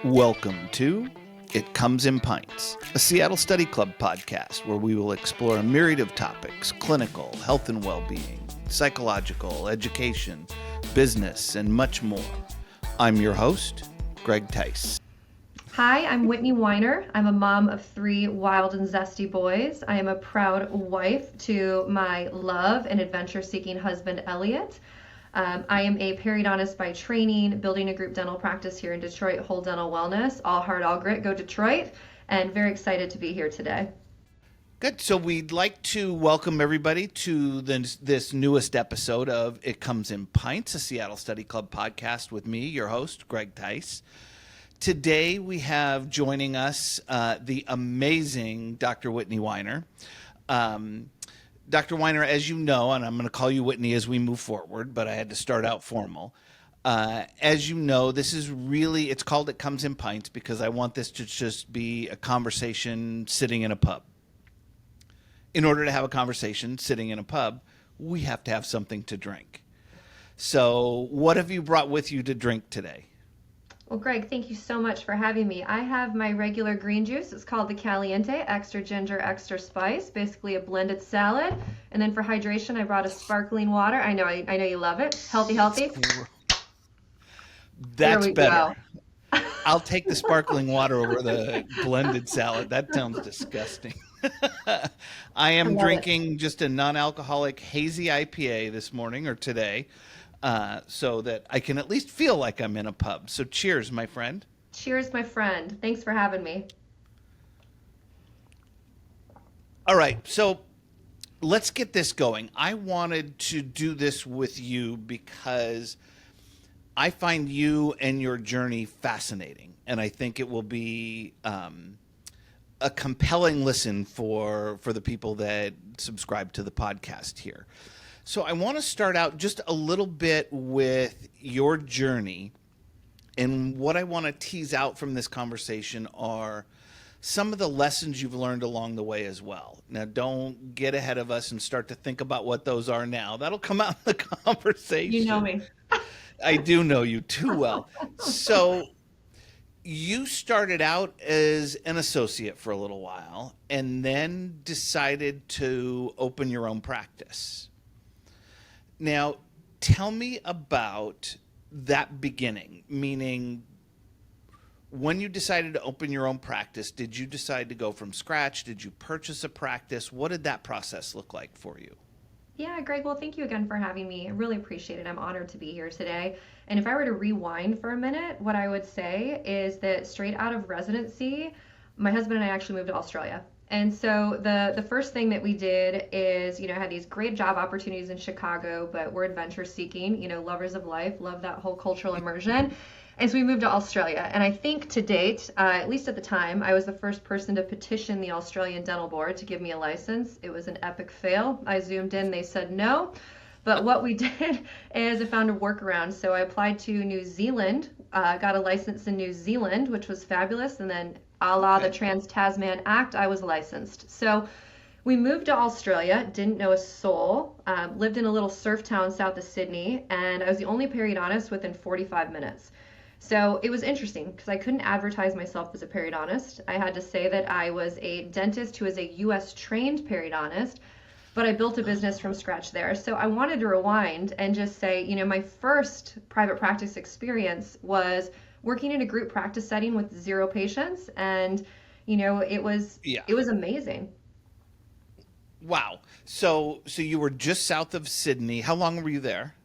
Welcome to It Comes in Pints, a Seattle Study Club podcast where we will explore a myriad of topics: clinical, health and well-being, psychological, education, business, and much more. I'm your host, Greg Tice. Hi, I'm Whitney Weiner. I'm a mom of 3 wild and zesty boys. I am a proud wife to my love and adventure-seeking husband, Elliot. I am a periodontist by training, building a group dental practice here in Detroit, Whole Dental Wellness. All heart, all grit, go Detroit, and very excited to be here today. Good. So we'd like to welcome everybody to this newest episode of It Comes in Pints, a Seattle Study Club podcast with me, your host, Greg Tice. Today we have joining us the amazing Dr. Whitney Weiner. Dr. Weiner, as you know, and I'm going to call you Whitney as we move forward, but I had to start out formal. As you know, this is really, it's called It Comes in Pints because I want this to just be a conversation sitting in a pub. In order to have a conversation sitting in a pub, we have to have something to drink. So what have you brought with you to drink today? Well, Greg, thank you so much for having me. I have my regular green juice. It's called the Caliente, extra ginger, extra spice, basically a blended salad. And then for hydration, I brought a sparkling water. I know you love it. Healthy. That's better. I'll take the sparkling water over the blended salad. That sounds disgusting. I am drinking just a non-alcoholic hazy IPA this morning or today. So that I can at least feel like I'm in a pub. So cheers, my friend. Cheers, my friend. Thanks for having me. All right, so let's get this going. I wanted to do this with you because I find you and your journey fascinating, and I think it will be a compelling listen for the people that subscribe to the podcast here. So I want to start out just a little bit with your journey, and what I want to tease out from this conversation are some of the lessons you've learned along the way as well. Now, don't get ahead of us and start to think about what those are now. That'll come out in the conversation. You know me. I do know you too well. So you started out as an associate for a little while and then decided to open your own practice. Now, tell me about that beginning, meaning when you decided to open your own practice, did you decide to go from scratch? Did you purchase a practice? What did that process look like for you? Yeah, Greg, well, thank you again for having me. I really appreciate it. I'm honored to be here today. And if I were to rewind for a minute, what I would say is that straight out of residency, my husband and I actually moved to Australia. And so the first thing that we did is, had these great job opportunities in Chicago, but we're adventure seeking, lovers of life, love that whole cultural immersion. And so we moved to Australia. And I think to date, at least at the time, I was the first person to petition the Australian Dental Board to give me a license. It was an epic fail. I zoomed in, they said no. But what we did is I found a workaround. So I applied to New Zealand, got a license in New Zealand, which was fabulous. And then a la the Trans-Tasman Act, I was licensed. So we moved to Australia, didn't know a soul, lived in a little surf town south of Sydney, and I was the only periodontist within 45 minutes. So it was interesting because I couldn't advertise myself as a periodontist. I had to say that I was a dentist who is a U.S. trained periodontist, but I built a business from scratch there. So I wanted to rewind and just say, my first private practice experience was working in a group practice setting with 0 patients, and it was amazing. Wow. So you were just south of Sydney. How long were you there?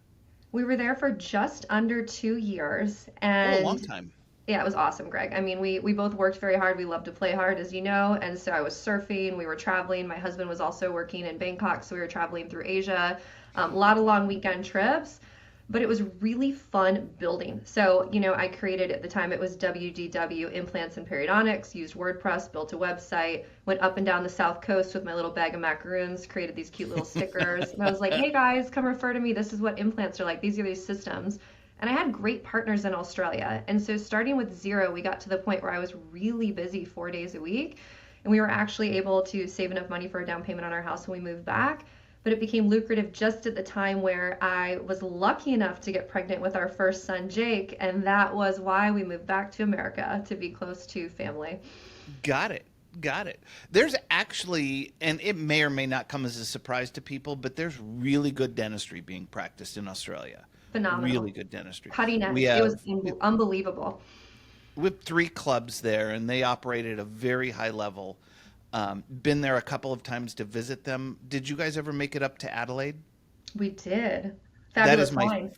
We were there for just under 2 years, and a long time. Yeah, it was awesome, Greg. I mean, we both worked very hard. We love to play hard, as you know, and so I was surfing, we were traveling. My husband was also working in Bangkok, so we were traveling through Asia. A lot of long weekend trips. But it was really fun building. So, I created, at the time it was WDW Implants and Periodontics, used WordPress, built a website, went up and down the South Coast with my little bag of macaroons, created these cute little stickers. And I was like, hey guys, come refer to me. This is what implants are like. These are these systems. And I had great partners in Australia. And so starting with 0, we got to the point where I was really busy 4 days a week. And we were actually able to save enough money for a down payment on our house when we moved back. but it became lucrative just at the time where I was lucky enough to get pregnant with our first son, Jake, and that was why we moved back to America to be close to family. Got it. Got it. There's actually, and it may or may not come as a surprise to people, but there's really good dentistry being practiced in Australia. Really Phenomenal. good dentistry. Cutting We edge. It was have unbelievable. we have three clubs there, and they operate at a very high level. Been there a couple of times to visit them. Did you guys ever make it up to Adelaide? We did. That Fabulous is my wine.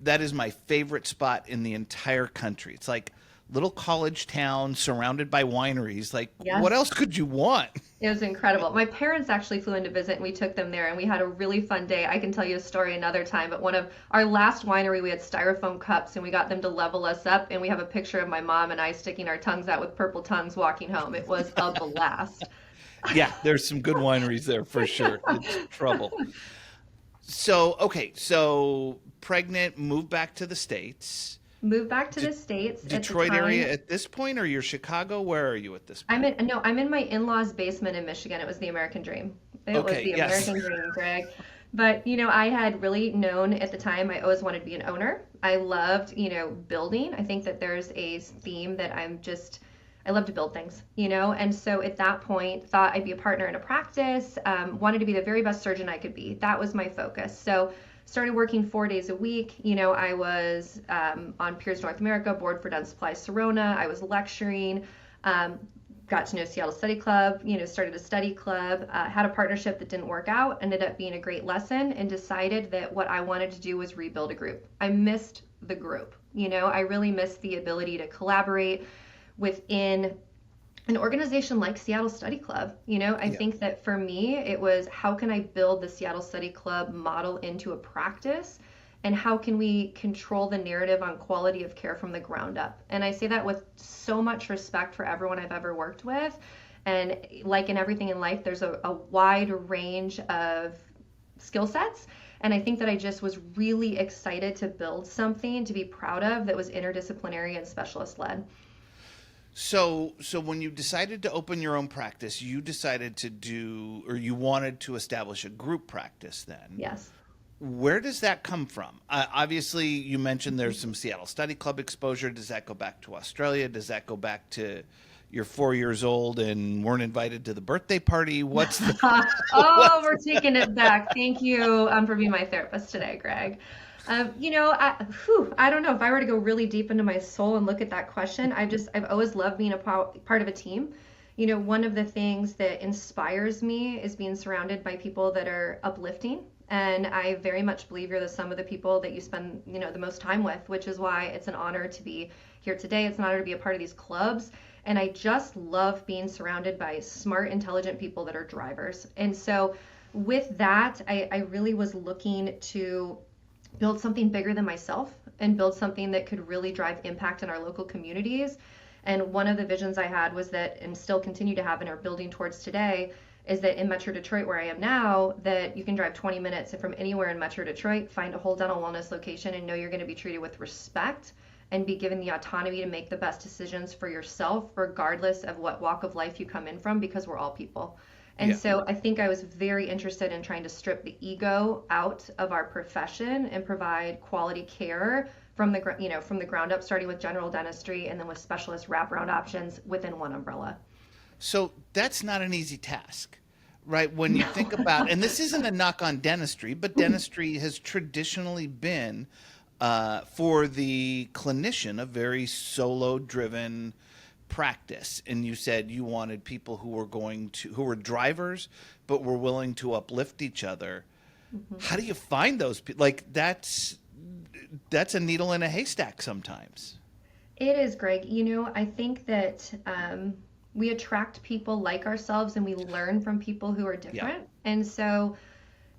that is my favorite spot in the entire country. It's like little college town surrounded by wineries. Like, what Yes. else could you want? It was incredible. My parents actually flew in to visit and we took them there and we had a really fun day. I can tell you a story another time, but one of our last winery, we had styrofoam cups and we got them to level us up. And we have a picture of my mom and I sticking our tongues out with purple tongues walking home. It was a blast. Yeah, there's some good wineries there for sure. It's trouble. So, okay, so pregnant, moved back to the States. Moved back to the States at the Detroit time. area at this point, or you're Chicago? Where are you at this I'm point? in, no, I'm in my in-laws' basement in Michigan. It was the American dream. It was Okay, the yes. American dream, Greg. But, I had really known at the time I always wanted to be an owner. I loved, building. I think that there's a theme that I love to build things, And so at that point, thought I'd be a partner in a practice, wanted to be the very best surgeon I could be. That was my focus. So started working 4 days a week. I was on Peers North America, board for Dent Supply Serona. I was lecturing, got to know Seattle Study Club, started a study club, had a partnership that didn't work out, ended up being a great lesson, and decided that what I wanted to do was rebuild a group. I missed the group. I really missed the ability to collaborate within an organization like Seattle Study Club. I Yeah. think that for me, it was how can I build the Seattle Study Club model into a practice and how can we control the narrative on quality of care from the ground up? And I say that with so much respect for everyone I've ever worked with. And like in everything in life, there's a wide range of skill sets. And I think that I just was really excited to build something to be proud of that was interdisciplinary and specialist led. So when you decided to open your own practice, you decided to do, or you wanted to establish a group practice then. Yes. Where does that come from? Obviously, you mentioned there's some Seattle Study Club exposure. Does that go back to Australia? Does that go back to you're 4 years old and weren't invited to the birthday party? What's the Oh, what's we're taking it back. Thank you for being my therapist today, Greg. I don't know if I were to go really deep into my soul and look at that question. I've always loved being a part of a team. One of the things that inspires me is being surrounded by people that are uplifting. And I very much believe you're the sum of the people that you spend, the most time with, which is why it's an honor to be here today. It's an honor to be a part of these clubs. And I just love being surrounded by smart, intelligent people that are drivers. And so with that, I really was looking to build something bigger than myself and build something that could really drive impact in our local communities. And one of the visions I had was that, and still continue to have and are building towards today, is that in Metro Detroit, where I am now, that you can drive 20 minutes from anywhere in Metro Detroit, find a whole dental wellness location, and know you're going to be treated with respect and be given the autonomy to make the best decisions for yourself, regardless of what walk of life you come in from, because we're all people. And Yeah. so I think I was very interested in trying to strip the ego out of our profession and provide quality care from from the ground up, starting with general dentistry and then with specialist wraparound options within one umbrella. So that's not an easy task, right? When you think about, and this isn't a knock on dentistry, but dentistry has traditionally been, for the clinician, a very solo driven practice. And you said you wanted people who were drivers, but were willing to uplift each other. How do you find those people? Like that's a needle in a haystack sometimes. It is, Greg. I think that we attract people like ourselves and we learn from people who are Yeah. different. And so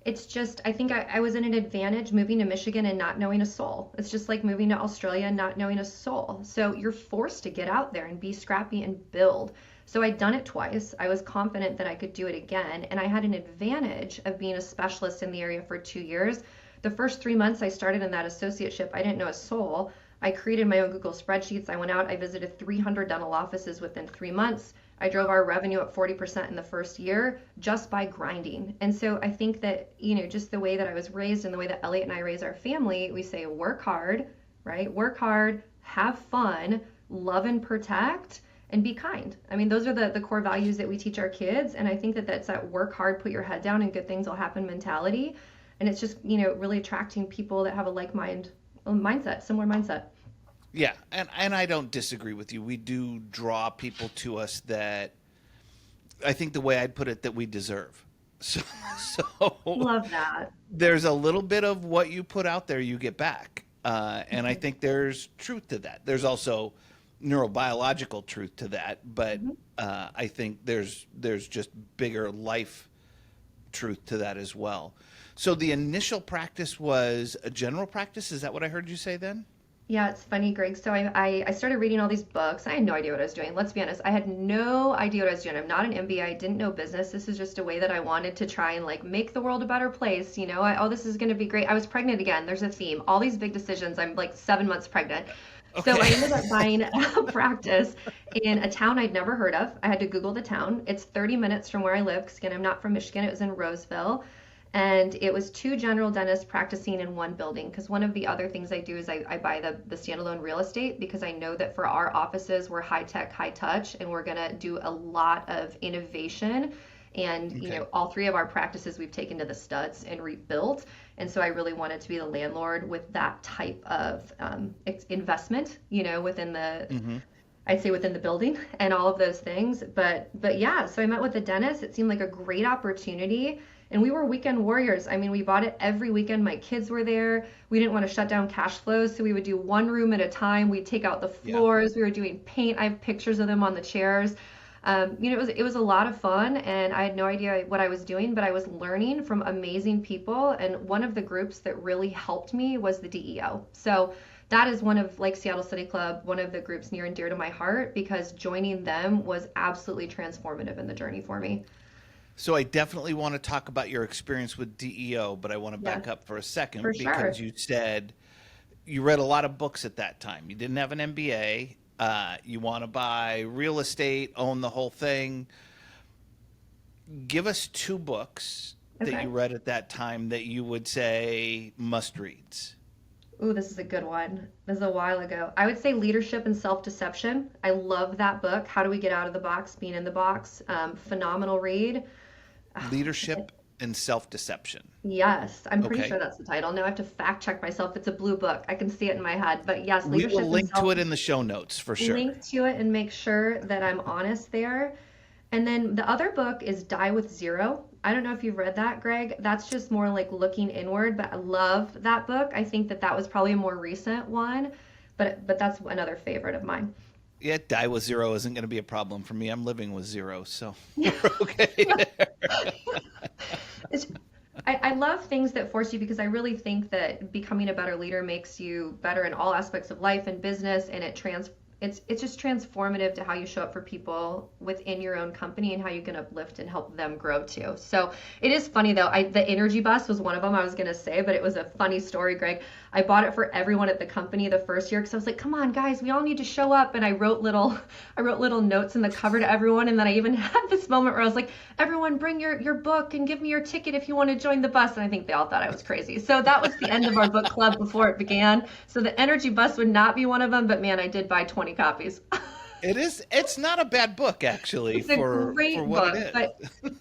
it's just, I think I was in an advantage moving to Michigan and not knowing a soul. It's just like moving to Australia and not knowing a soul. So you're forced to get out there and be scrappy and build. So I'd done it twice. I was confident that I could do it again. And I had an advantage of being a specialist in the area for 2 years. The first 3 months I started in that associateship, I didn't know a soul. I created my own Google spreadsheets. I went out, I visited 300 dental offices within 3 months, I drove our revenue up 40% in the first year just by grinding. And so I think that, just the way that I was raised and the way that Elliot and I raise our family, we say work hard, right? Work hard, have fun, love and protect, and be kind. I mean, those are the core values that we teach our kids. And I think that that's that work hard, put your head down, and good things will happen mentality. And it's just, really attracting people that have a mindset, similar mindset. Yeah, and I don't disagree with you. We do draw people to us that I think the way I'd put it that we deserve. So, so Love that. there's a little bit of what you put out there you get back, and I Mhm. think there's truth to that. There's also neurobiological truth to that, but Mhm. I think there's just bigger life truth to that as well. So the initial practice was a general practice. Is that what I heard you say then? Yeah, it's funny, Greg. So I started reading all these books. I had no idea what I was doing. Let's be honest. I had no idea what I was doing. I'm not an MBA. I didn't know business. This is just a way that I wanted to try and like make the world a better place. Oh, this is going to be great. I was pregnant again. There's a theme. All these big decisions. I'm like 7 months pregnant. So I Okay. ended up buying a practice in a town I'd never heard of. I had to Google the town. It's 30 minutes from where I live because again, I'm not from Michigan. It was in Roseville. And it was two general dentists practicing in one building. Because one of the other things I do is I buy the standalone real estate because I know that for our offices, we're high tech, high touch, and we're going to do a lot of innovation. And, Okay. all three of our practices we've taken to the studs and rebuilt. And so I really wanted to be the landlord with that type of investment, within the, Hmm. I'd say within the building and all of those things. But yeah, so I met with the dentist. It seemed like a great opportunity. And we were weekend warriors. I mean, we bought it every weekend. My kids were there. We didn't want to shut down cash flows, so we would do one room at a time. We'd take out the Yeah. floors. We were doing paint. I have pictures of them on the chairs. It was a lot of fun, and I had no idea what I was doing, but I was learning from amazing people. And one of the groups that really helped me was the DEO. So that is one of, like Seattle City Club, one of the groups near and dear to my heart because joining them was absolutely transformative in the journey for me. So I definitely want to talk about your experience with DEO, but I want to Yeah, back up for a for second because sure. you said you read a lot of books at that time. You didn't have an MBA. You want to buy real estate, own the whole thing. Give us two books that you Okay. read at that time that you would say must reads. Ooh, this is a good one. This is a while ago. I would say Leadership and Self-Deception. I love that book. How do we get out of the box, being in the box? Phenomenal read. Leadership and Self-Deception. Yes, I'm pretty Okay. sure that's the title. Now I have to fact check myself. It's a blue book. I can see it in my head. But yes, We will Leadership and link to Self it in the show notes for sure. link to it and make sure that I'm honest there. And then the other book is Die with Zero. I don't know if you've read that, Greg. That's just more like looking inward, but I love that book. I think that that was probably a more recent one, but that's another favorite of mine. Yeah, die with zero isn't going to be a problem for me. I'm living with zero, so we're okay there. It's, I love things that force you because I really think that becoming a better leader makes you better in all aspects of life and business, and it's just transformative to how you show up for people within your own company and how you can uplift and help them grow too. So it is funny though. The energy bus was one of them I was gonna say, but it was a funny story, Greg. I bought it for everyone at the company the first year because I was like, come on, guys, we all need to show up. And I wrote little notes in the cover to everyone. And then I even had this moment where I was like, everyone bring your book and give me your ticket if you want to join the bus. And I think they all thought I was crazy. So that was the end of our book club before it began. So the energy bus would not be one of them, but man, I did buy 20 copies. It is. It's not a bad book actually It's a for great what it book, is. but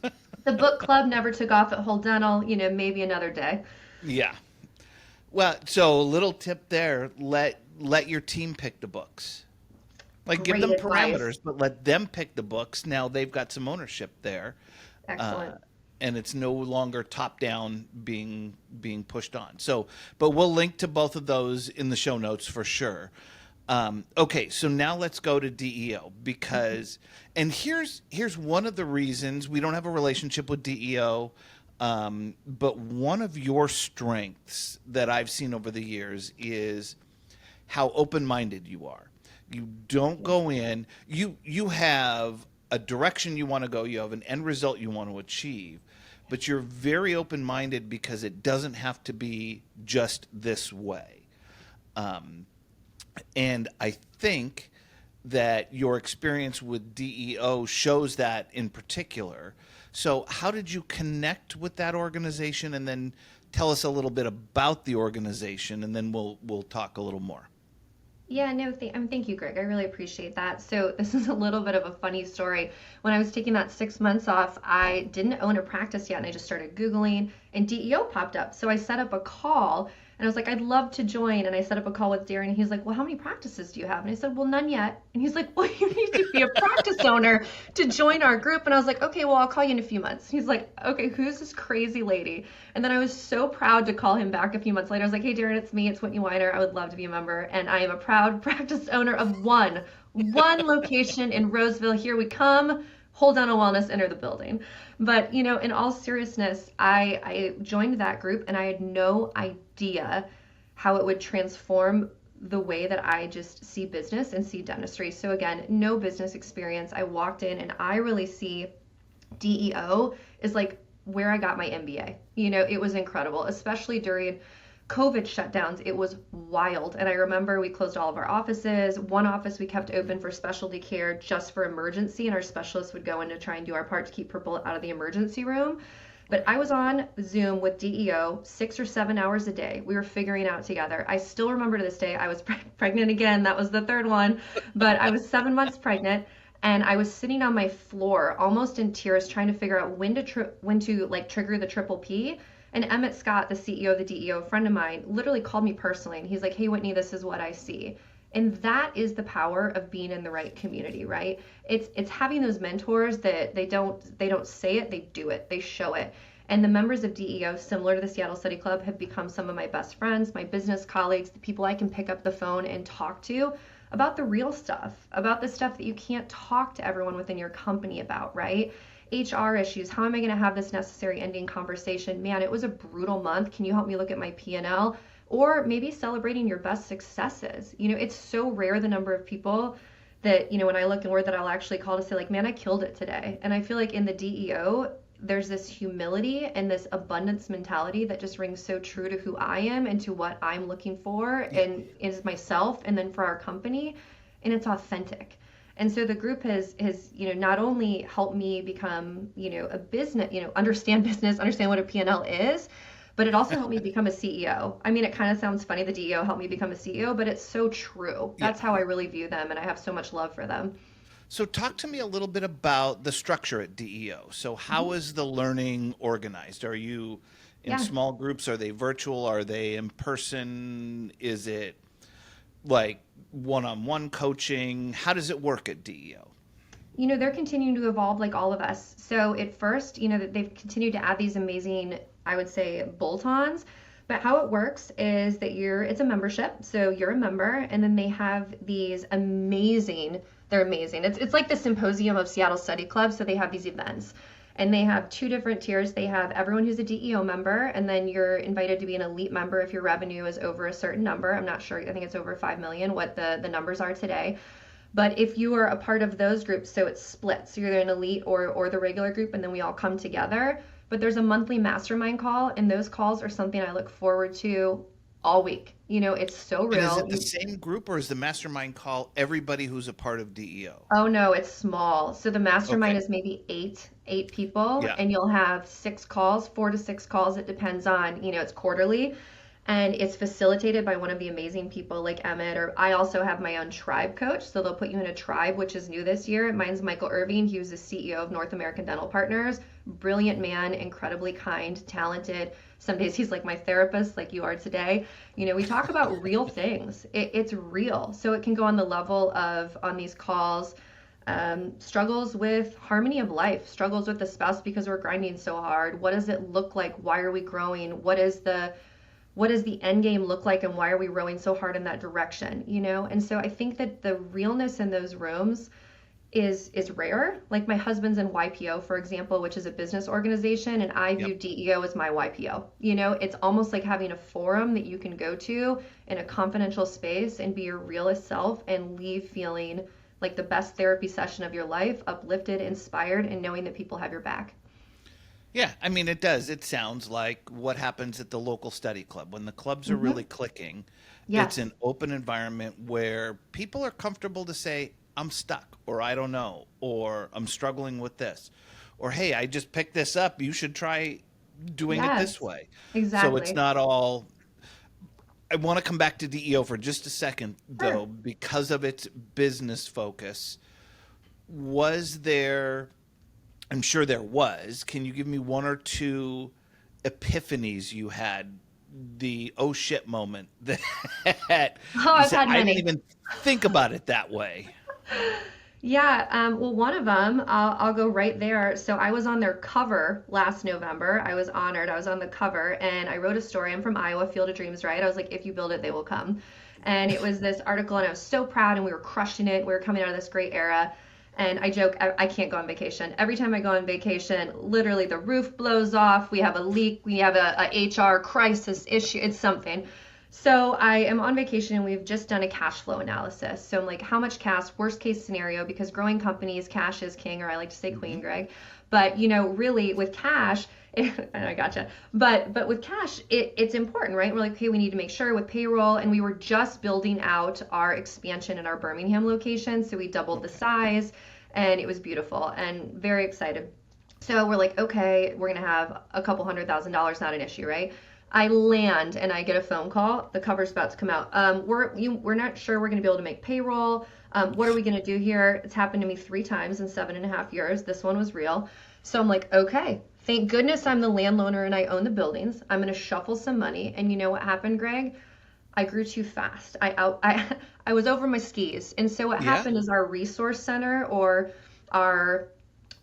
the book club never took off at Whole Dental, maybe another day. Yeah. Well, so a little tip there: let your team pick the books. Like give Great them advice. parameters, but let them pick the books. Now they've got some ownership there, uh, Excellent. and it's no longer top down being pushed on. So, but we'll link to both of those in the show notes for sure. Okay, so now let's go to DEO because, and here's one of the reasons we don't have a relationship with DEO, but one of your strengths that I've seen over the years is how open-minded you are. You don't go in, you have a direction you want to go, you have an end result you want to achieve, but you're very open-minded because it doesn't have to be just this way. And I think that your experience with DEO shows that in particular. So, how did you connect with that organization, and then tell us a little bit about the organization, and then we'll talk a little more. Yeah, no, thank you, Greg. I really appreciate that. So this is a little bit of a funny story. When I was taking that 6 months off, I didn't own a practice yet, and I just started Googling, and DEO popped up. So I set up a call, and I was like, I'd love to join. And I set up a call with Darren, and he's like, well, how many practices do you have? And I said, well, none yet. And he's like, well, you need to be a practice owner to join our group. And I was like, okay, well, I'll call you in a few months. He's like, okay, who's this crazy lady? And then I was so proud to call him back a few months later. I was like, hey, Darren, it's me. It's Whitney Weiner. I would love to be a member. And I am a proud practice owner of one location in Roseville. Here we come. Hold down a wellness, enter the building. But, in all seriousness, I joined that group, and I had no idea how it would transform the way that I just see business and see dentistry. So again, no business experience. I walked in, and I really see DEO is like where I got my MBA. It was incredible, especially during COVID shutdowns. It was wild. And I remember we closed all of our offices. One office we kept open for specialty care just for emergency, and our specialists would go in to try and do our part to keep people out of the emergency room. But I was on Zoom with DEO 6 or 7 hours a day. We were figuring out together. I still remember to this day, I was pregnant again. That was the third one. But I was 7 months pregnant, and I was sitting on my floor almost in tears trying to figure out when to like trigger the triple P. And Emmett Scott, the CEO of the DEO, a friend of mine, literally called me personally, and he's like, hey, Whitney, this is what I see. And that is the power of being in the right community, right? It's having those mentors that they don't say it, they do it, they show it. And the members of DEO, similar to the Seattle Study Club, have become some of my best friends, my business colleagues, the people I can pick up the phone and talk to about the real stuff, about the stuff that you can't talk to everyone within your company about, right? HR issues. How am I going to have this necessary ending conversation? Man, it was a brutal month. Can you help me look at my P&L? Or maybe celebrating your best successes. It's so rare the number of people that, when I look inward, that I'll actually call to say like, man, I killed it today. And I feel like in the DEO, there's this humility and this abundance mentality that just rings so true to who I am and to what I'm looking for and is myself, and then for our company, and it's authentic. And so the group has not only helped me become, a business, understand business, understand what a P&L is, but it also helped me become a CEO. I mean, it kind of sounds funny, the DEO helped me become a CEO, but it's so true. That's how I really view them, and I have so much love for them. So talk to me a little bit about the structure at DEO. So how is the learning organized? Are you in small groups? Are they virtual? Are they in person? Is it like one-on-one coaching? How does it work at DEO? They're continuing to evolve like all of us. So at first, they've continued to add these amazing, I would say, bolt-ons. But how it works is that it's a membership. So you're a member, and then they have these they're amazing. It's like the symposium of Seattle Study Club. So they have these events, and they have two different tiers. They have everyone who's a DEO member, and then you're invited to be an elite member if your revenue is over a certain number. I'm not sure. I think it's over 5 million, what the numbers are today. But if you are a part of those groups, so it's split. So you're an elite or the regular group, and then we all come together. But there's a monthly mastermind call, and those calls are something I look forward to all week. It's so real. And is it the same group, or is the mastermind call everybody who's a part of DEO? Oh no, it's small. So the mastermind is maybe eight people, and you'll have 6 calls, 4 to 6 calls. It depends on, it's quarterly. And it's facilitated by one of the amazing people like Emmett, or I also have my own tribe coach. So they'll put you in a tribe, which is new this year. Mine's Michael Irving. He was the CEO of North American Dental Partners. Brilliant man, incredibly kind, talented. Some days he's like my therapist, like you are today. We talk about real things. It's real. So it can go on the level of, on these calls, struggles with harmony of life, struggles with the spouse because we're grinding so hard. What does it look like? Why are we growing? What does the end game look like, and why are we rowing so hard in that direction? And so I think that the realness in those rooms is rare. Like my husband's in YPO, for example, which is a business organization, and I view DEO as my YPO. It's almost like having a forum that you can go to in a confidential space and be your realest self and leave feeling like the best therapy session of your life, uplifted, inspired, and knowing that people have your back. Yeah, I mean, it does. It sounds like what happens at the local study club. When the clubs are really clicking, it's an open environment where people are comfortable to say, I'm stuck, or I don't know, or I'm struggling with this, or hey, I just picked this up. You should try doing it this Yes, way. So it's exactly. not all. I want to come back to DEO for just a second, Sure. though, because of its business focus. Was there, I'm sure there was, can you give me one or two epiphanies you had? The oh shit moment that Oh, you I've said, had I didn't many. even think about it that way. Yeah, well, one of them, I'll go right there. So I was on their cover last November. I was honored. I was on the cover and I wrote a story. I'm from Iowa, Field of Dreams, right? I was like, if you build it, they will come. And it was this article, and I was so proud, and we were crushing it. We were coming out of this great era. And I joke, I can't go on vacation. Every time I go on vacation, literally the roof blows off. We have a leak. We have a HR crisis issue. It's something. So I am on vacation and we've just done a cash flow analysis. So I'm like, how much cash, worst case scenario, because growing companies, cash is king, or I like to say queen, Hmm. Greg. But really with cash, and I gotcha. But with cash, it's important, right? We're like, okay, we need to make sure with payroll, and we were just building out our expansion in our Birmingham location, so we doubled the Okay. size, and it was beautiful and very excited. So we're like, okay, we're gonna have a couple $100,000, not an issue, right? I land and I get a phone call. The cover's about to come out. We're not sure we're gonna be able to make payroll. What are we gonna do here? It's happened to me 3 times in 7.5 years. This one was real. So I'm like, okay, thank goodness I'm the landowner and I own the buildings. I'm gonna shuffle some money. And you know what happened, Greg? I grew too fast. I was over my skis. And so what Yeah. happened is our resource center, or our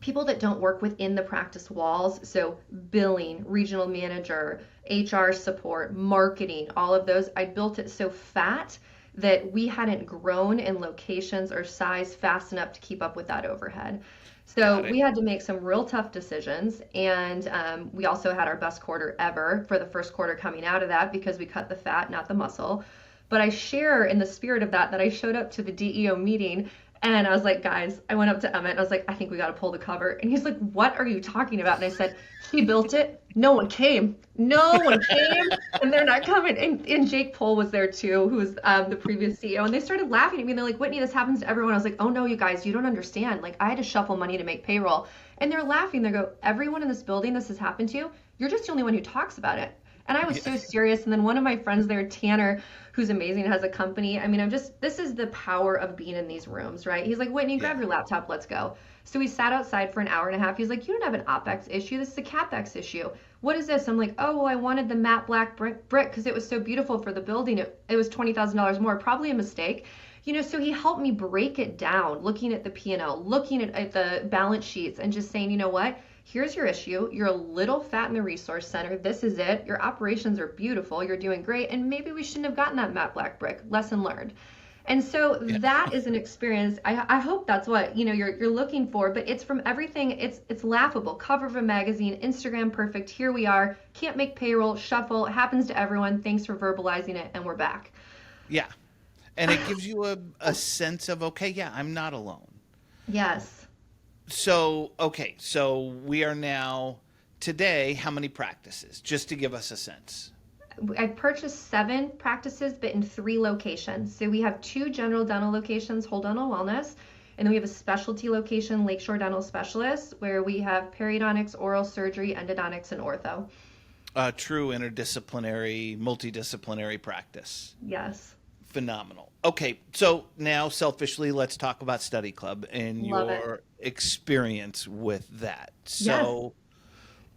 people that don't work within the practice walls, so billing, regional manager, HR support, marketing, all of those, I built it so fat that we hadn't grown in locations or size fast enough to keep up with that overhead. So Got it. we had to make some real tough decisions, and we also had our best quarter ever for the first quarter coming out of that because we cut the fat, not the muscle. But I share in the spirit of that I showed up to the DEO meeting and I was like, guys, I went up to Emmett and I was like, I think we got to pull the cover. And he's like, what are you talking about? And I said, he built it. No one came. No one came. And they're not coming. And Jake Pohl was there too, who was the previous CEO. And they started laughing at me. And they're like, Whitney, this happens to everyone. I was like, oh no, you guys, you don't understand. Like, I had to shuffle money to make payroll. And they're laughing. They go, everyone in this building, this has happened to. You're just the only one who talks about it. And I was Yeah. so serious. And then one of my friends there, Tanner, who's amazing, has a company. I mean, this is the power of being in these rooms, right? He's like, Whitney, grab Yeah. your laptop, let's go. So we sat outside for an hour and a half. He's like, you don't have an OpEx issue. This is a CapEx issue. What is this? I'm like, oh, well, I wanted the matte black brick because it was so beautiful for the building. It was $20,000 more, probably a mistake. So he helped me break it down, looking at the P&L, looking at the balance sheets, and just saying, you know what? Here's your issue. You're a little fat in the resource center. This is it. Your operations are beautiful. You're doing great. And maybe we shouldn't have gotten that matte black brick. Lesson learned. And so Yeah. that is an experience. I hope that's what you're looking for. But it's from everything. It's laughable. Cover of a magazine, Instagram perfect. Here we are. Can't make payroll. Shuffle. Happens to everyone. Thanks for verbalizing it. And we're back. Yeah. And it gives you a sense of, okay, yeah, I'm not alone. Yes. So, okay, so we are now today, how many practices? Just to give us a sense. I purchased 7 practices, but in 3 locations. So we have 2 general dental locations, Whole Dental Wellness, and then we have a specialty location, Lakeshore Dental Specialists, where we have periodontics, oral surgery, endodontics, and ortho. True interdisciplinary, multidisciplinary practice. Yes, Phenomenal. Okay, so now selfishly, let's talk about Study Club and love it. your experience with that. Yes, So,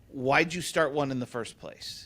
why'd you start one in the first place?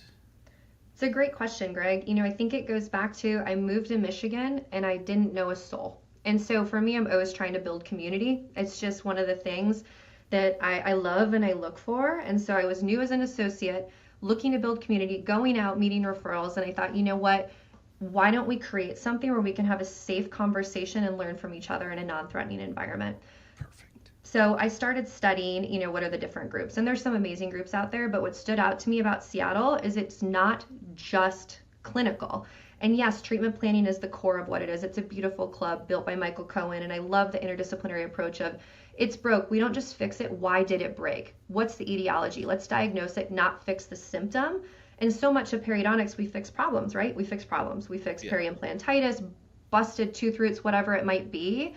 it's a great question, Greg. I think it goes back to I moved to Michigan and I didn't know a soul. And so for me, I'm always trying to build community. It's just one of the things that I love and I look for. And so I was new as an associate, looking to build community, going out, meeting referrals. And I thought, you know what? Why don't we create something where we can have a safe conversation and learn from each other in a non-threatening environment? Perfect. So I started studying, what are the different groups? And there's some amazing groups out there, but what stood out to me about Seattle is it's not just clinical. And yes, treatment planning is the core of what it is. It's a beautiful club built by Michael Cohen, and I love the interdisciplinary approach of it's broke. We don't just fix it. Why did it break? What's the etiology? Let's diagnose it, not fix the symptom. And so much of periodontics, we fix problems, right? We fix problems. We fix Yeah. periimplantitis, busted tooth roots, whatever it might be.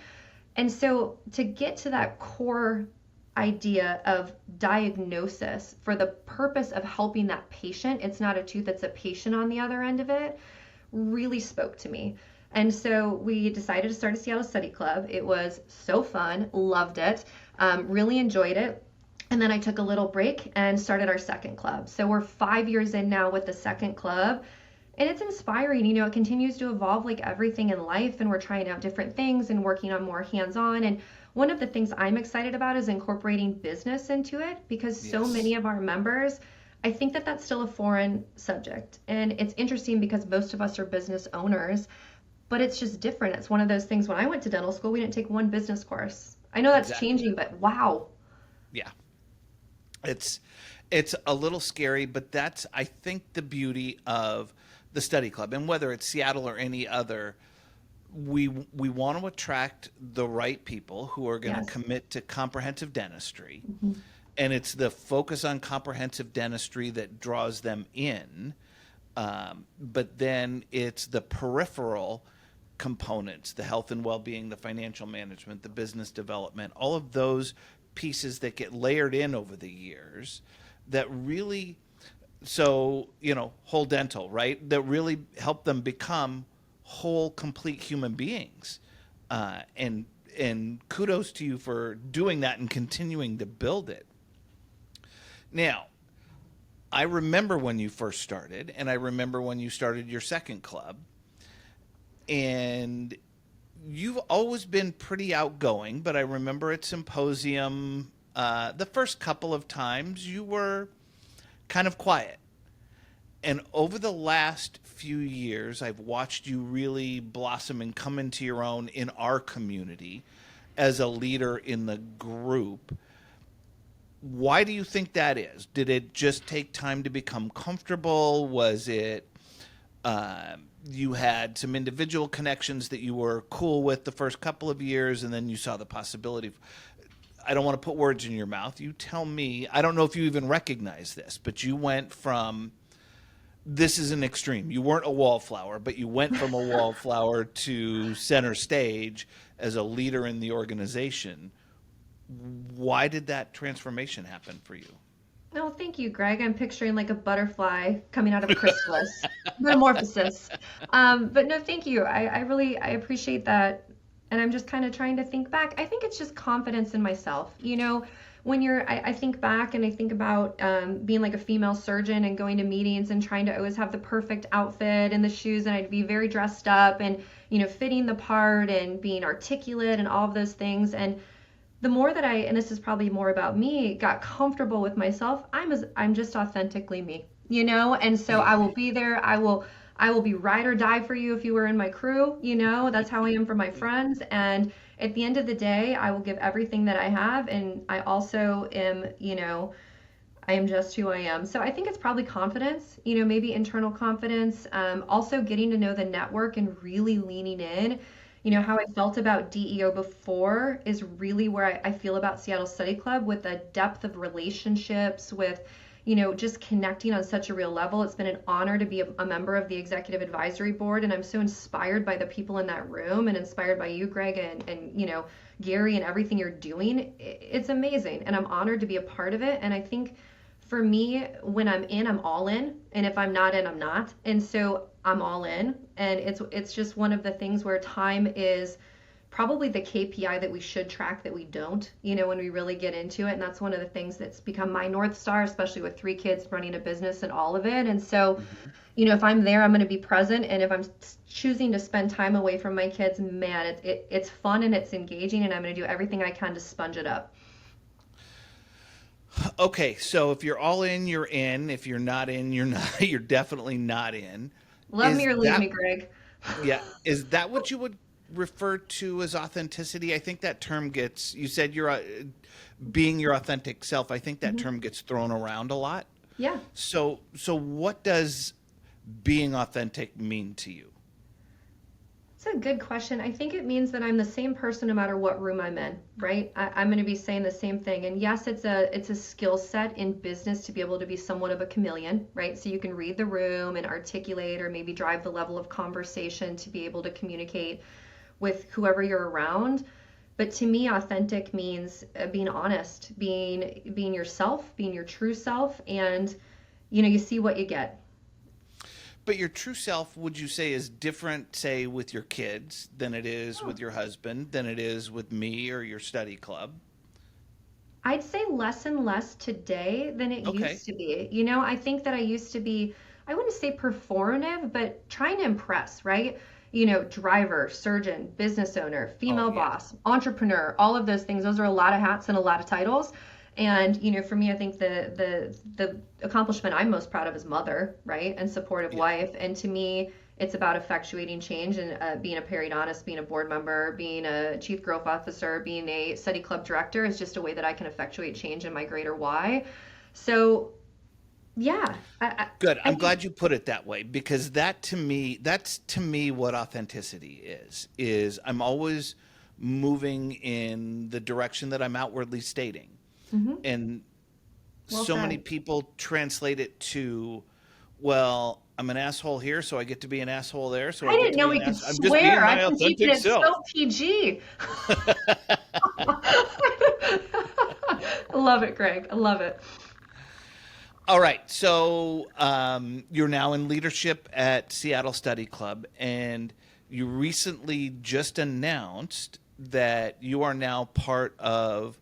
And so to get to that core idea of diagnosis for the purpose of helping that patient, it's not a tooth, it's a patient on the other end of it, really spoke to me. And so we decided to start a Seattle Study Club. It was so fun, loved it, really enjoyed it. And then I took a little break and started our second club. So we're 5 years in now with the second club. And it's inspiring, it continues to evolve like everything in life, and we're trying out different things and working on more hands-on. And one of the things I'm excited about is incorporating business into it, because so many of our members, I think that that's still a foreign subject. And it's interesting because most of us are business owners, but it's just different. It's one of those things. When I went to dental school, we didn't take one business course. I know that's changing, but wow. Yeah. It's a little scary, but that's, I think, the beauty of the study club. And whether it's Seattle or any other, we want to attract the right people who are going to commit to comprehensive dentistry. And it's the focus on comprehensive dentistry that draws them in. But then it's the peripheral components, the health and well-being, the financial management, the business development, all of those pieces that get layered in over the years that really, whole dental, right? That really help them become whole, complete human beings. And kudos to you for doing that and continuing to build it. Now, I remember when you first started, and I remember when you started your second club, and you've always been pretty outgoing, but I remember at Symposium, the first couple of times you were kind of quiet. And over the last few years, I've watched you really blossom and come into your own in our community as a leader in the group. Why do you think that is? Did it just take time to become comfortable? Was it you had some individual connections that you were cool with the first couple of years, and then you saw the possibility? I don't want to put words in your mouth. You tell me. I don't know if you even recognize this, but you went from, this is an extreme. You weren't a wallflower, but you went from a wallflower to center stage as a leader in the organization. Why did that transformation happen for you? No, thank you, Greg. I'm picturing like a butterfly coming out of a chrysalis, metamorphosis. But no, thank you. I appreciate that. And I'm just kind of trying to think back. I think it's just confidence in myself. When I think back and I think about being like a female surgeon and going to meetings and trying to always have the perfect outfit and the shoes, and I'd be very dressed up and, fitting the part and being articulate and all of those things. And the more that and this is probably more about me, got comfortable with myself, I'm just authentically me, and so I will be there. I will be ride or die for you if you were in my crew, that's how I am for my friends. And at the end of the day, I will give everything that I have. And I also am, I am just who I am. So I think it's probably confidence, maybe internal confidence, also getting to know the network and really leaning in. How I felt about DEO before is really where I feel about Seattle Study Club, with the depth of relationships, with, just connecting on such a real level. It's been an honor to be a member of the executive advisory board, and I'm so inspired by the people in that room and inspired by you, Greg, and Gary, and everything you're doing. It's amazing, and I'm honored to be a part of it. And I think for me, when I'm in, I'm all in, and if I'm not in, I'm not. And so I'm all in, and it's just one of the things where time is probably the KPI that we should track that we don't, when we really get into it. And that's one of the things that's become my North Star, especially with 3 kids, running a business and all of it. And so, if I'm there, I'm going to be present. And if I'm choosing to spend time away from my kids, man, it's fun and it's engaging, and I'm going to do everything I can to sponge it up. Okay, so if you're all in, you're in. If you're not in, you're not. You're definitely not in. Love me or leave me, Greg. Yeah. Is that what you would refer to as authenticity? I think that term gets, you said you're being your authentic self. I think that term gets thrown around a lot. Yeah. So what does being authentic mean to you? It's a good question. I think it means that I'm the same person no matter what room I'm in, right? I'm going to be saying the same thing. And yes, it's a skill set in business to be able to be somewhat of a chameleon, right? So you can read the room and articulate, or maybe drive the level of conversation to be able to communicate with whoever you're around. But to me, authentic means being honest, being yourself, being your true self, and you see what you get. But your true self, would you say, is different, say, with your kids than it is with your husband, than it is with me or your study club? I'd say less and less today than it Okay. used to be. I think that I used to be, I wouldn't say performative, but trying to impress, right? Driver, surgeon, business owner, Oh, female yeah. boss, entrepreneur, all of those things. Those are a lot of hats and a lot of titles. And for me, I think the accomplishment I'm most proud of is mother, right? And supportive Yeah. wife. And to me, it's about effectuating change and being a periodontist, being a board member, being a chief growth officer, being a study club director is just a way that I can effectuate change in my greater why. So yeah, Good. I I'm think glad you put it that way because that's to me what authenticity is I'm always moving in the direction that I'm outwardly stating. mhm, And well so many said. people translate it to, well, I'm an asshole here, so I get to be an asshole there, so I I get didn't to know be we an could ass. I'm just being swear. my I've been keeping authentic it self. so PG. I love it, Greg. I love it. All right. So you're now in leadership at Seattle Study Club, and you recently just announced that you are now part of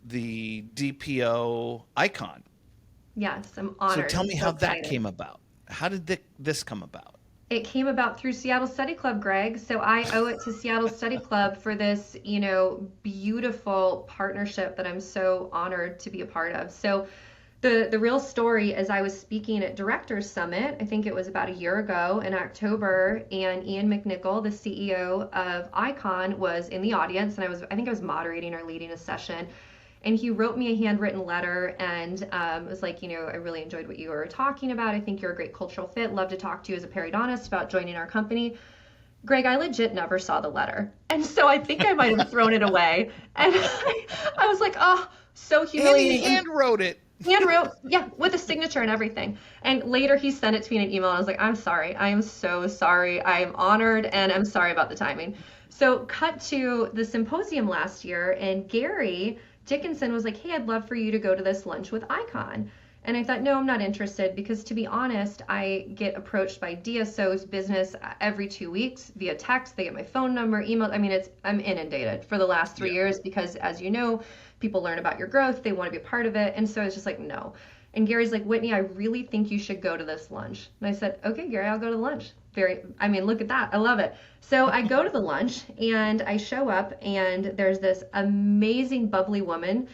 the DPO icon. Yes, I'm So honored. tell I'm me so how that excited. came about. How did this come about? It came about through Seattle Study Club, Greg. So I owe it to Seattle Study Club for this, beautiful partnership that I'm so honored to be a part of. So the real story is I was speaking at Directors Summit. I think it was about a year ago in October, and Ian McNichol, the CEO of Icon, was in the audience, and I think I was moderating or leading a session. And he wrote me a handwritten letter and was like, I really enjoyed what you were talking about. I think you're a great cultural fit. Love to talk to you as a periodontist about joining our company. Greg, I legit never saw the letter. And so I think I might have thrown it away. And I was like, oh, so And he humiliating. And hand wrote it. hand wrote, yeah, with a signature and everything. And later he sent it to me in an email, and I was like, I'm sorry. I am so sorry. I am honored, and I'm sorry about the timing. So, cut to the symposium last year, and Gary Dickinson was like, hey, I'd love for you to go to this lunch with Icon. And I thought, no, I'm not interested because to be honest, I get approached by DSO's business every 2 weeks via text. They get my phone number, email. I mean, I'm inundated for the last three Yeah. years because, as you know, people learn about your growth, they want to be a part of it. And so it's just like, no. And Gary's like, Whitney, I really think you should go to this lunch. And I said, okay, Gary, I'll go to lunch. I mean, look at that. I love it. So I go to the lunch and I show up, and there's this amazing, bubbly woman,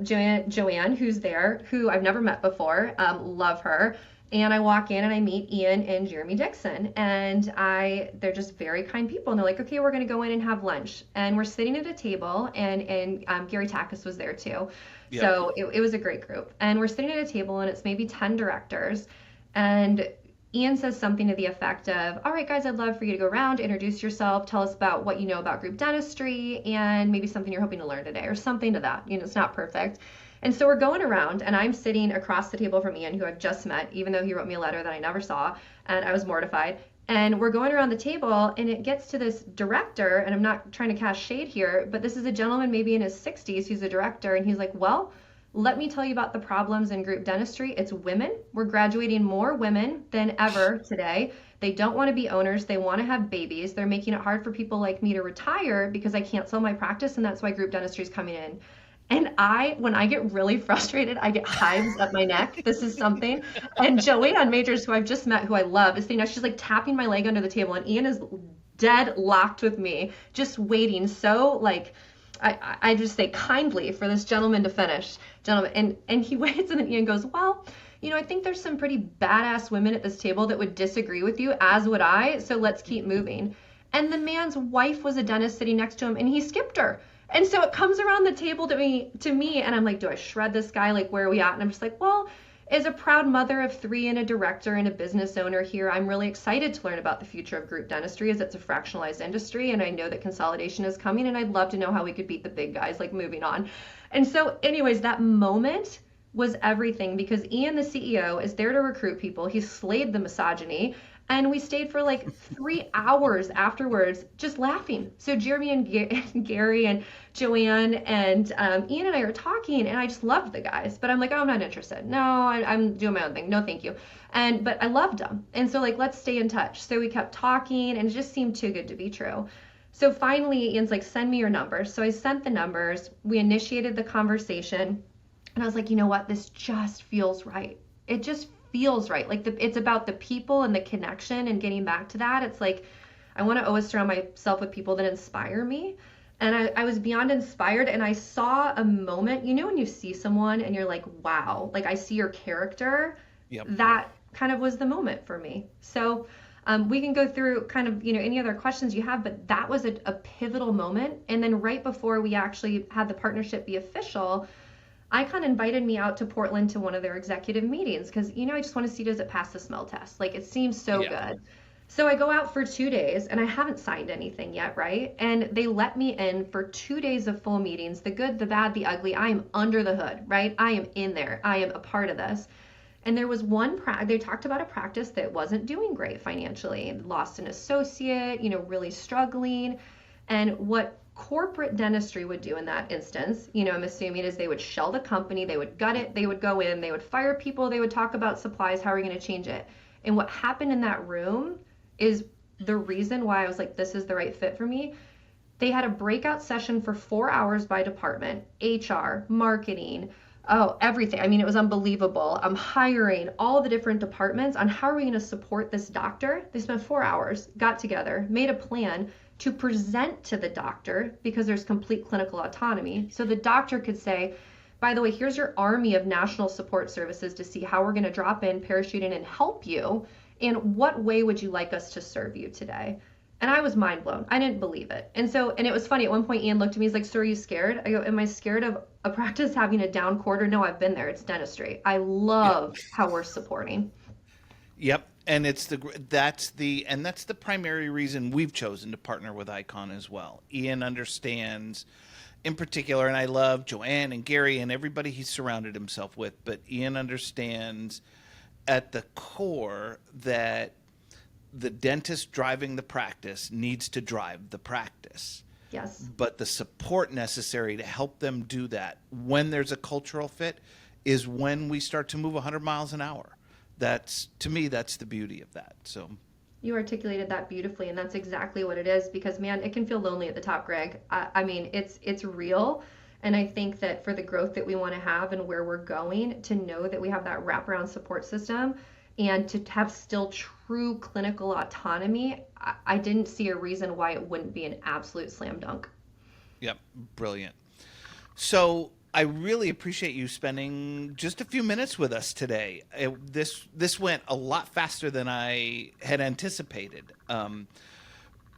Joanne, who's there, who I've never met before. Love her. And I walk in and I meet Ian and Jeremy Dixon, and they're just very kind people. And they're like, okay, we're going to go in and have lunch. And we're sitting at a table, and Gary Takis was there too. Yep. So it was a great group. And we're sitting at a table, and it's maybe 10 directors. And Ian says something to the effect of, all right, guys, I'd love for you to go around, introduce yourself, tell us about what you know about group dentistry, and maybe something you're hoping to learn today, or something to that. It's not perfect. And so we're going around, and I'm sitting across the table from Ian, who I've just met, even though he wrote me a letter that I never saw, and I was mortified. And we're going around the table, and it gets to this director, and I'm not trying to cast shade here, but this is a gentleman maybe in his 60s who's a director, and he's like, well, let me tell you about the problems in group dentistry. It's women. We're graduating more women than ever today. They don't want to be owners. They want to have babies. They're making it hard for people like me to retire because I can't sell my practice, and that's why group dentistry is coming in. And when I get really frustrated, I get hives up my neck. This is something. And Joanne Majors, who I've just met, who I love, is sitting next. She's like tapping my leg under the table, and Ian is dead locked with me, just waiting. So like, I just say kindly for this gentleman to finish, gentleman. And he waits, and then Ian goes, well, I think there's some pretty badass women at this table that would disagree with you, as would I. So let's keep moving. And the man's wife was a dentist sitting next to him, and he skipped her. And so it comes around the table to me, and I'm like, do I shred this guy? Like, where are we at? And I'm just like, well, as a proud mother of three and a director and a business owner here, I'm really excited to learn about the future of group dentistry as it's a fractionalized industry, and I know that consolidation is coming, and I'd love to know how we could beat the big guys, like moving on. And so anyways, that moment was everything because Ian, the CEO, is there to recruit people. He's slayed the misogyny. And we stayed for like 3 hours afterwards, just laughing. So Jeremy and Gary and Joanne and Ian and I are talking, and I just loved the guys. But I'm like, oh, I'm not interested. No, I'm doing my own thing. No, thank you. But I loved them, and so like, let's stay in touch. So we kept talking, and it just seemed too good to be true. So finally, Ian's like, send me your numbers. So I sent the numbers. We initiated the conversation, and I was like, you know what? This just feels right. It just feels right. Like it's about the people and the connection and getting back to that. It's like I want to always surround myself with people that inspire me. And I was beyond inspired, and I saw a moment, you know, when you see someone and you're like, wow, like I see your character. Yep. That kind of was the moment for me. So we can go through kind of, you know, any other questions you have, but that was a pivotal moment. And then right before we actually had the partnership be official, Icon invited me out to Portland to one of their executive meetings because, you know, I just want to see, does it pass the smell test? Like, it seems so good. So I go out for 2 days, and I haven't signed anything yet, right? And they let me in for 2 days of full meetings, the good, the bad, the ugly. I am under the hood, right? I am in there. I am a part of this. And there was they talked about a practice that wasn't doing great financially, lost an associate, you know, really struggling. And what corporate dentistry would do in that instance, you know, I'm assuming, is they would shell the company, they would gut it, they would go in, they would fire people, they would talk about supplies, how are we going to change it? And what happened in that room is the reason why I was like, this is the right fit for me. They had a breakout session for 4 hours by department, HR, marketing, everything. I mean, it was unbelievable. I'm hiring all the different departments on how are we going to support this doctor. They spent 4 hours, got together, made a plan to present to the doctor, because there's complete clinical autonomy. So the doctor could say, by the way, here's your army of national support services to see how we're going to drop in, parachute in, and help you. In what way would you like us to serve you today? And I was mind blown. I didn't believe it. And it was funny. At one point, Ian looked at me, he's like, so are you scared? I go, am I scared of a practice having a down quarter? No, I've been there. It's dentistry. I love how we're supporting. Yep. And that's the primary reason we've chosen to partner with Icon as well. Ian understands in particular, and I love Joanne and Gary and everybody he's surrounded himself with, but Ian understands at the core that the dentist driving the practice needs to drive the practice. Yes. But the support necessary to help them do that when there's a cultural fit is when we start to move 100 miles an hour. To me, that's the beauty of that. So you articulated that beautifully, and that's exactly what it is, because man, it can feel lonely at the top, Greg. I mean, it's real. And I think that for the growth that we want to have and where we're going, to know that we have that wraparound support system and to have still true clinical autonomy, I didn't see a reason why it wouldn't be an absolute slam dunk. Yep, brilliant. So I really appreciate you spending just a few minutes with us today. This went a lot faster than I had anticipated.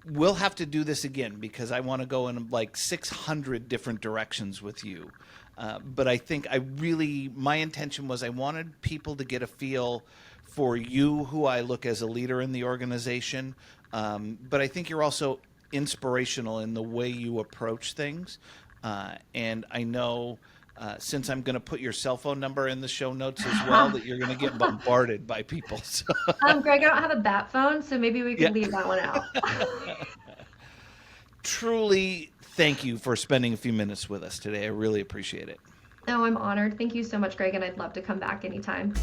We'll have to do this again because I want to go in like 600 different directions with you. But I think my intention was I wanted people to get a feel for you, who I look as a leader in the organization. But I think you're also inspirational in the way you approach things. And I know since I'm going to put your cell phone number in the show notes as well, that you're going to get bombarded by people. So. Greg, I don't have a bat phone, so maybe we can leave that one out. Truly, thank you for spending a few minutes with us today. I really appreciate it. Oh, I'm honored. Thank you so much, Greg, and I'd love to come back anytime.